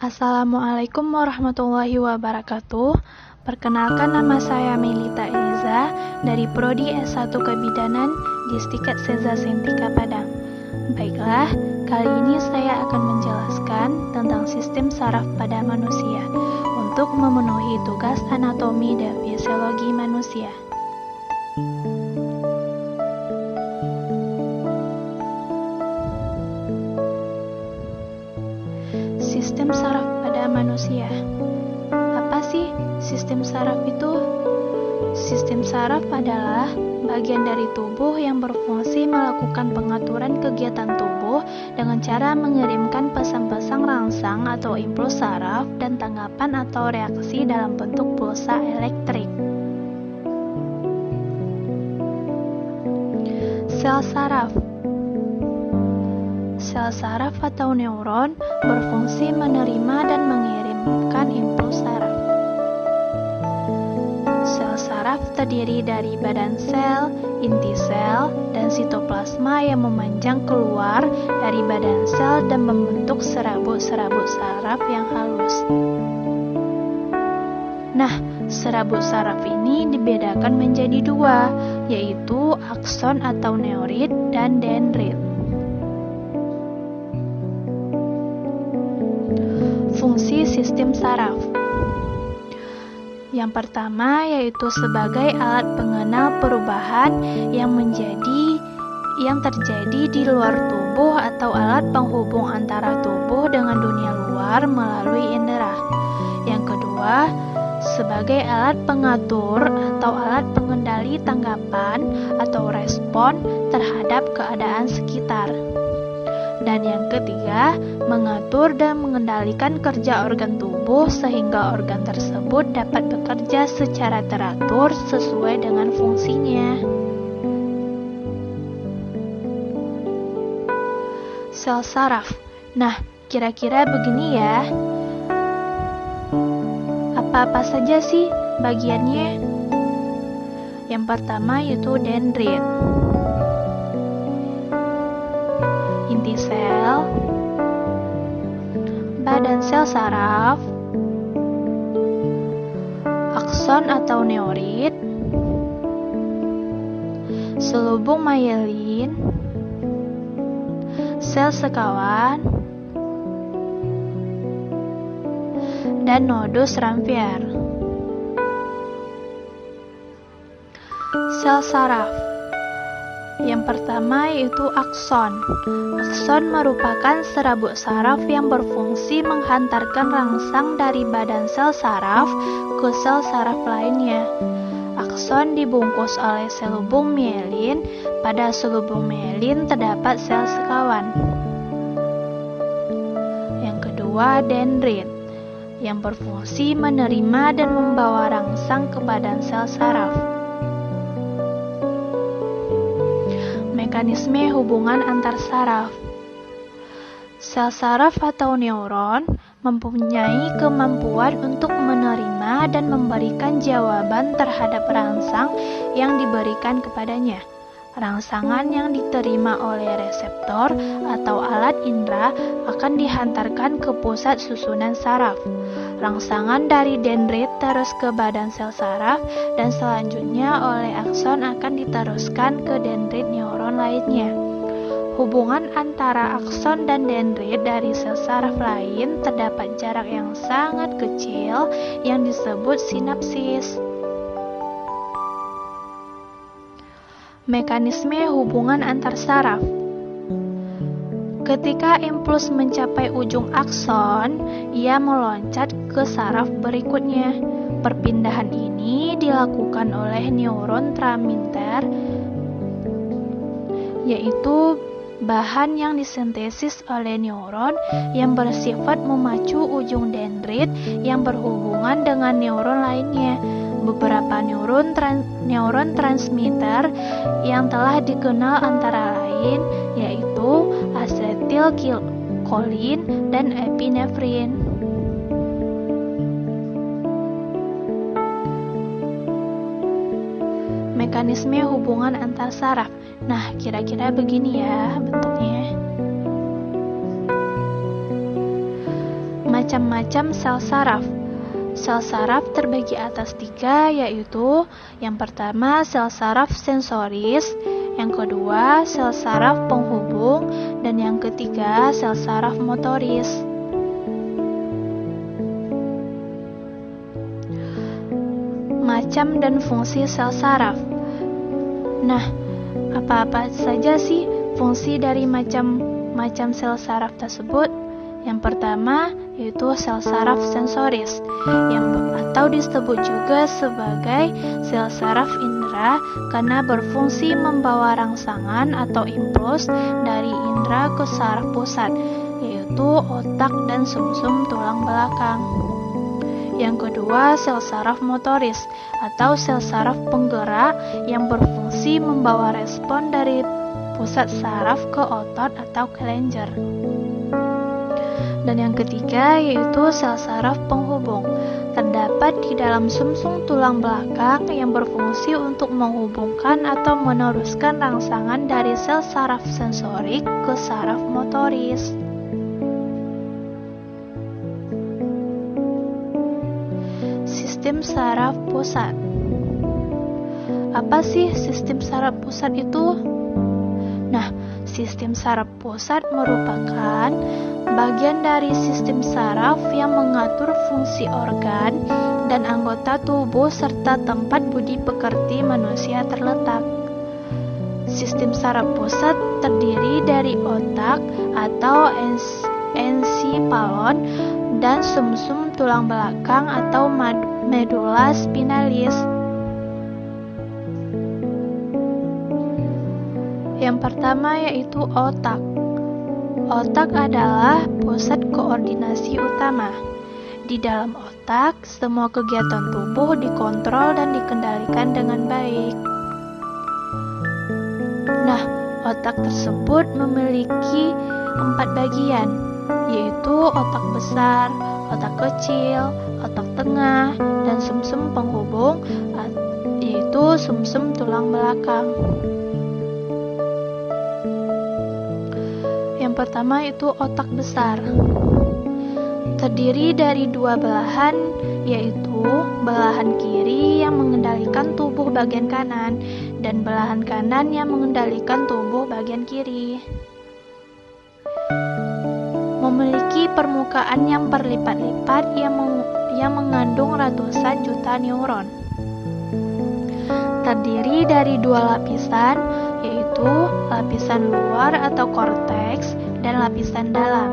Assalamualaikum warahmatullahi wabarakatuh. Perkenalkan, nama saya Melita Eliza dari Prodi S1 Kebidanan Distrik Seza Sentika Padang. Baiklah, kali ini saya akan menjelaskan tentang sistem saraf pada manusia untuk memenuhi tugas anatomi dan fisiologi manusia. Sistem saraf pada manusia. Apa sih sistem saraf itu? Sistem saraf adalah bagian dari tubuh yang berfungsi melakukan pengaturan kegiatan tubuh dengan cara mengirimkan pesan-pesan rangsang atau impuls saraf dan tanggapan atau reaksi dalam bentuk pulsa elektrik. Sel saraf. Sel saraf atau neuron berfungsi menerima dan mengirimkan impuls saraf. Sel saraf terdiri dari badan sel, inti sel, dan sitoplasma yang memanjang keluar dari badan sel dan membentuk serabut-serabut saraf yang halus. Nah, serabut saraf ini dibedakan menjadi dua, yaitu akson atau neurit dan dendrit. Fungsi sistem saraf. Yang pertama yaitu sebagai alat pengenal perubahan yang terjadi di luar tubuh atau alat penghubung antara tubuh dengan dunia luar melalui indera. Yang kedua, sebagai alat pengatur atau alat pengendali tanggapan atau respon terhadap keadaan sekitar. Dan yang ketiga, mengatur dan mengendalikan kerja organ tubuh sehingga organ tersebut dapat bekerja secara teratur sesuai dengan fungsinya. Sel saraf. Nah, kira-kira begini ya. Apa-apa saja sih bagiannya? Yang pertama yaitu dendrit. Inti sel, badan sel saraf, akson atau neurit, selubung myelin, sel sekawan, dan nodus ramvier. Sel saraf. Yang pertama yaitu akson. Akson merupakan serabut saraf yang berfungsi menghantarkan rangsang dari badan sel saraf ke sel saraf lainnya. Akson dibungkus oleh selubung myelin. Pada selubung myelin terdapat sel sekawan. Yang kedua, dendrit, yang berfungsi menerima dan membawa rangsang ke badan sel saraf. Mekanisme hubungan antar saraf. Sel saraf atau neuron mempunyai kemampuan untuk menerima dan memberikan jawaban terhadap rangsang yang diberikan kepadanya. Rangsangan yang diterima oleh reseptor atau alat indera akan dihantarkan ke pusat susunan saraf. Rangsangan dari dendrit terus ke badan sel saraf dan selanjutnya oleh akson akan diteruskan ke dendrit neuron lainnya. Hubungan antara akson dan dendrit dari sel saraf lain terdapat jarak yang sangat kecil yang disebut sinapsis. Mekanisme hubungan antar saraf. Ketika impuls mencapai ujung akson, ia meloncat ke saraf berikutnya. Perpindahan ini dilakukan oleh neuron transmitter, yaitu bahan yang disintesis oleh neuron yang bersifat memacu ujung dendrit yang berhubungan dengan neuron lainnya. Beberapa neuron transmitter yang telah dikenal antara lain yaitu asetilkolin dan epinefrin. Mekanisme hubungan antar saraf. Nah, kira-kira begini ya bentuknya. Macam-macam sel saraf. Sel saraf terbagi atas 3, yaitu yang pertama sel saraf sensoris, yang kedua sel saraf penghubung, dan yang ketiga sel saraf motoris. Macam dan fungsi sel saraf. Nah, apa-apa saja sih fungsi dari macam sel saraf tersebut? Yang pertama yaitu sel saraf sensoris, atau disebut juga sebagai sel saraf indera karena berfungsi membawa rangsangan atau impuls dari indera ke saraf pusat, yaitu otak dan sumsum tulang belakang. Yang kedua, sel saraf motoris atau sel saraf penggerak yang berfungsi membawa respon dari pusat saraf ke otot atau kelenjar. Dan yang ketiga yaitu sel saraf penghubung, terdapat di dalam sumsum tulang belakang yang berfungsi untuk menghubungkan atau meneruskan rangsangan dari sel saraf sensorik ke saraf motoris. Sistem saraf pusat. Apa sih sistem saraf pusat itu? Nah, sistem saraf pusat merupakan bagian dari sistem saraf yang mengatur fungsi organ dan anggota tubuh serta tempat budi pekerti manusia terletak. Sistem saraf pusat terdiri dari otak atau ensipalon dan sumsum tulang belakang atau medula spinalis. Yang pertama yaitu otak. Otak adalah pusat koordinasi utama. Di dalam otak, semua kegiatan tubuh dikontrol dan dikendalikan dengan baik. Nah, otak tersebut memiliki 4 bagian, yaitu otak besar, otak kecil, otak tengah, dan sumsum penghubung, yaitu sumsum tulang belakang. Yang pertama itu otak besar. Terdiri dari 2 belahan, yaitu belahan kiri yang mengendalikan tubuh bagian kanan dan belahan kanan yang mengendalikan tubuh bagian kiri. Memiliki permukaan yang berlipat-lipat yang mengandung ratusan juta neuron. Terdiri dari 2 lapisan, yaitu lapisan luar atau korteks dan lapisan dalam.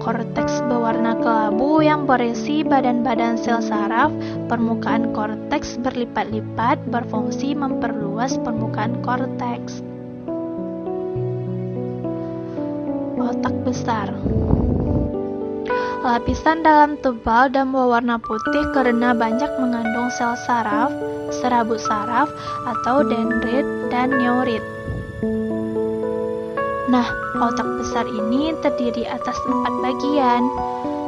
Korteks berwarna kelabu yang berisi badan-badan sel saraf. Permukaan korteks berlipat-lipat berfungsi memperluas permukaan korteks. Otak besar. Lapisan dalam tebal dan berwarna putih karena banyak mengandung sel saraf, serabut saraf atau dendrit dan neurit. Nah, otak besar ini terdiri atas 4 bagian.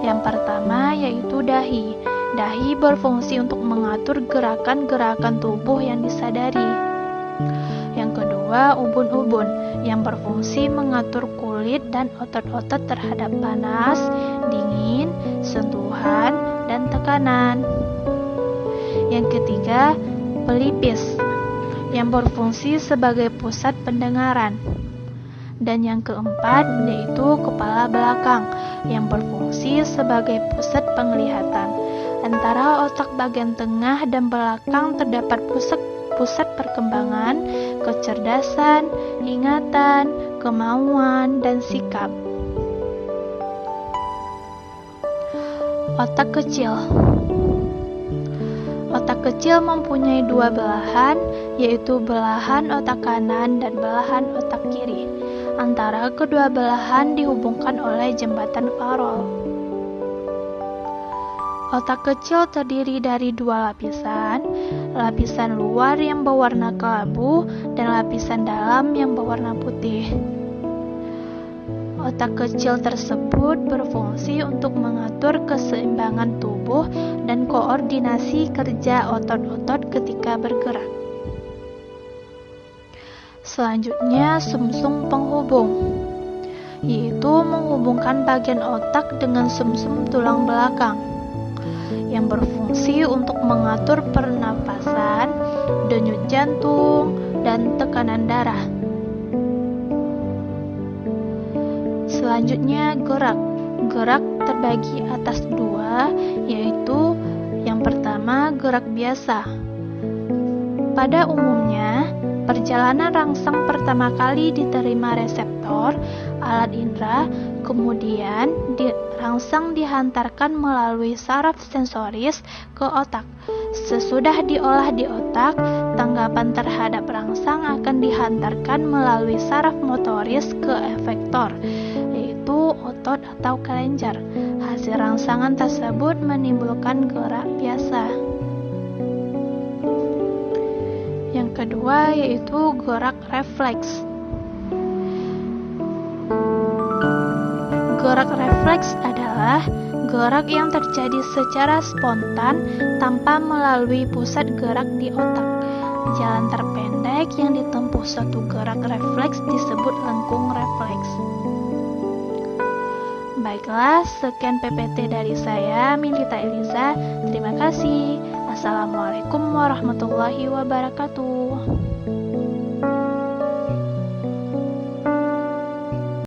Yang pertama yaitu dahi. Dahi berfungsi untuk mengatur gerakan-gerakan tubuh yang disadari. Yang kedua, ubun-ubun yang berfungsi mengatur kulit dan otot-otot terhadap panas, dingin, sentuhan, dan tekanan. Yang ketiga, pelipis yang berfungsi sebagai pusat pendengaran. Dan yang keempat yaitu kepala belakang yang berfungsi sebagai pusat penglihatan. Antara otak bagian tengah dan belakang terdapat pusat perkembangan, kecerdasan, ingatan, kemauan, dan sikap. Otak kecil. Otak kecil mempunyai 2 belahan, yaitu belahan otak kanan dan belahan otak kiri. Antara kedua belahan dihubungkan oleh jembatan Farol. Otak kecil terdiri dari 2 lapisan, lapisan luar yang berwarna kelabu dan lapisan dalam yang berwarna putih. Otak kecil tersebut berfungsi untuk mengatur keseimbangan tubuh dan koordinasi kerja otot-otot ketika bergerak. Selanjutnya, sumsum penghubung. yaitu menghubungkan bagian otak dengan sumsum tulang belakang yang berfungsi untuk mengatur pernapasan, denyut jantung, dan tekanan darah. Selanjutnya, gerak. Gerak terbagi atas dua, yaitu yang pertama gerak biasa. Pada umumnya, perjalanan rangsang pertama kali diterima reseptor alat indera, kemudian rangsang dihantarkan melalui saraf sensoris ke otak. Sesudah diolah di otak, tanggapan terhadap rangsang akan dihantarkan melalui saraf motoris ke efektor, yaitu otot atau kelenjar. Hasil rangsangan tersebut menimbulkan gerak biasa. Yang kedua yaitu gerak refleks. Gerak refleks adalah gerak yang terjadi secara spontan tanpa melalui pusat gerak di otak. Jalan terpendek yang ditempuh suatu gerak refleks disebut lengkung refleks. Baiklah, sekian PPT dari saya, Milita Eliza. Terima kasih. Assalamualaikum warahmatullahi wabarakatuh.